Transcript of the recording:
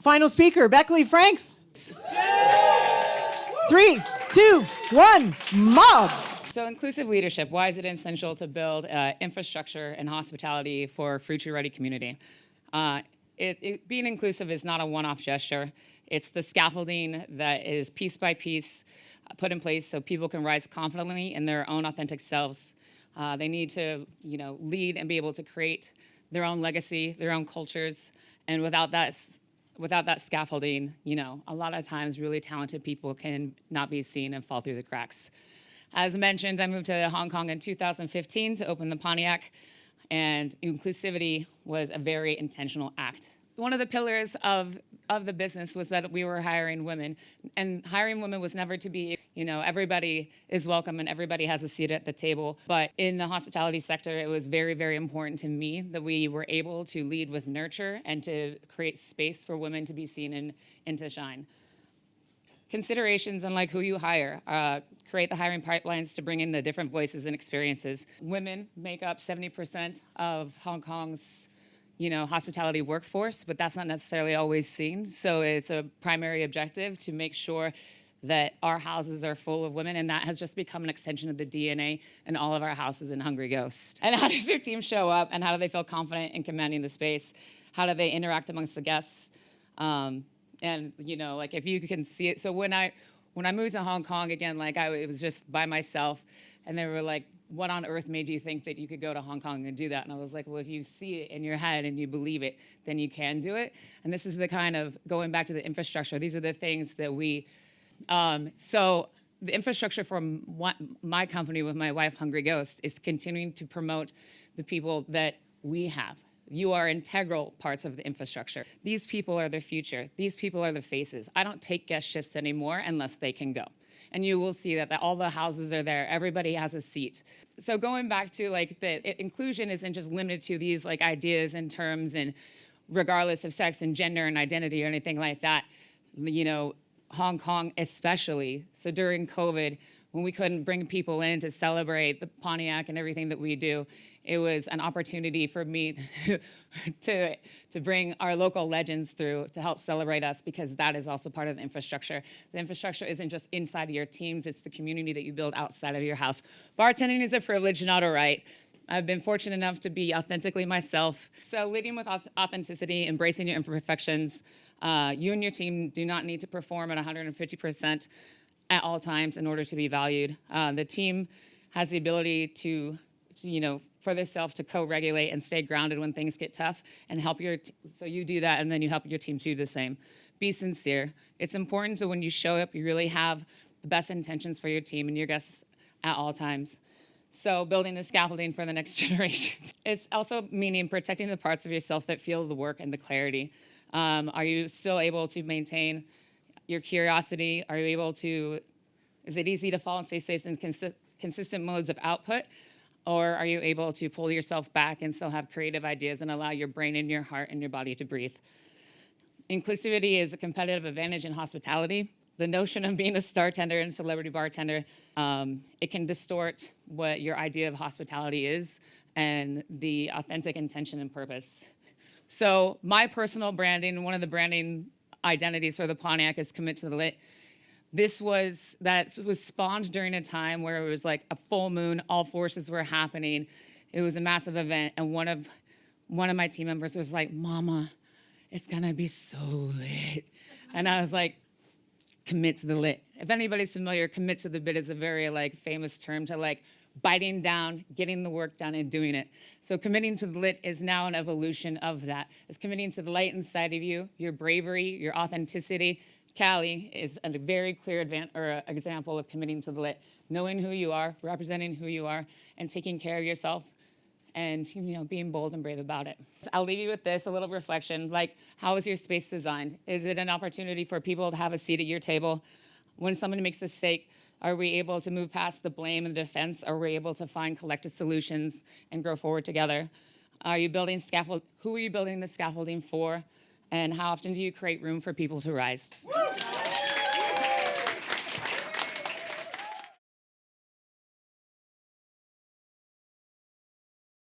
Final speaker, Beckaly Franks. 3, 2, 1, mob. So inclusive leadership, why is it essential to build infrastructure and hospitality for a future-ready community? Being inclusive is not a one-off gesture. It's the scaffolding that is piece by piece put in place so people can rise confidently in their own authentic selves. They need to, lead and be able to create their own legacy, their own cultures, and without that scaffolding, a lot of times really talented people can not be seen and fall through the cracks. As mentioned, I moved to Hong Kong in 2015 to open the Pontiac, and inclusivity was a very intentional act. One of the pillars of the business was that we were hiring women, and hiring women was never to be, everybody is welcome and everybody has a seat at the table. But in the hospitality sector, it was very, very important to me that we were able to lead with nurture and to create space for women to be seen and to shine. Considerations on who you hire, create the hiring pipelines to bring in the different voices and experiences. Women make up 70% of Hong Kong's hospitality workforce, but that's not necessarily always seen. So it's a primary objective to make sure that our houses are full of women, and that has just become an extension of the DNA in all of our houses in Hungry Ghost. And how does your team show up, and how do they feel confident in commanding the space? How do they interact amongst the guests? And if you can see it. So when I moved to Hong Kong again, it was just by myself, and they were like, what on earth made you think that you could go to Hong Kong and do that? And I was like, well, if you see it in your head and you believe it, then you can do it. And this is the kind of, going back to the infrastructure, these are the things that so the infrastructure for my company with my wife, Hungry Ghost, is continuing to promote the people that we have. You are integral parts of the infrastructure. These people are the future. These people are the faces. I don't take guest shifts anymore unless they can go. And you will see that all the houses are there. Everybody has a seat. So going back to inclusion isn't just limited to these ideas and terms and regardless of sex and gender and identity or anything like that. Hong Kong especially. So during COVID, when we couldn't bring people in to celebrate the Pontiac and everything that we do, it was an opportunity for me to bring our local legends through to help celebrate us, because that is also part of the infrastructure. The infrastructure isn't just inside of your teams, it's the community that you build outside of your house. Bartending is a privilege, not a right. I've been fortunate enough to be authentically myself. So leading with authenticity, embracing your imperfections. You and your team do not need to perform at 150% at all times in order to be valued. The team has the ability to for themselves to co-regulate and stay grounded when things get tough, and help so you do that, and then you help your team do the same. Be sincere. It's important so when you show up, you really have the best intentions for your team and your guests at all times. So building the scaffolding for the next generation. It's also meaning protecting the parts of yourself that feel the work and the clarity. Are you still able to maintain your curiosity? Is it easy to fall and stay safe in consistent modes of output? Or are you able to pull yourself back and still have creative ideas and allow your brain and your heart and your body to breathe? Inclusivity is a competitive advantage in hospitality. The notion of being a star tender and celebrity bartender, it can distort what your idea of hospitality is and the authentic intention and purpose. So my personal branding, one of the branding identities for the Pontiac is Commit to the Lit. That was spawned during a time where it was like a full moon, all forces were happening. It was a massive event, and one of my team members was like, "Mama, it's gonna be so lit." And I was like, commit to the lit. If anybody's familiar, commit to the bit is a very famous term to biting down, getting the work done, and doing it. So committing to the lit is now an evolution of that. It's committing to the light inside of you, your bravery, your authenticity. Cali is a very clear example of committing to the lit, knowing who you are, representing who you are, and taking care of yourself, and being bold and brave about it. I'll leave you with this, a little reflection, how is your space designed? Is it an opportunity for people to have a seat at your table? When somebody makes a mistake, are we able to move past the blame and the defense? Are we able to find collective solutions and grow forward together? Are you building who are you building the scaffolding for? And how often do you create room for people to rise?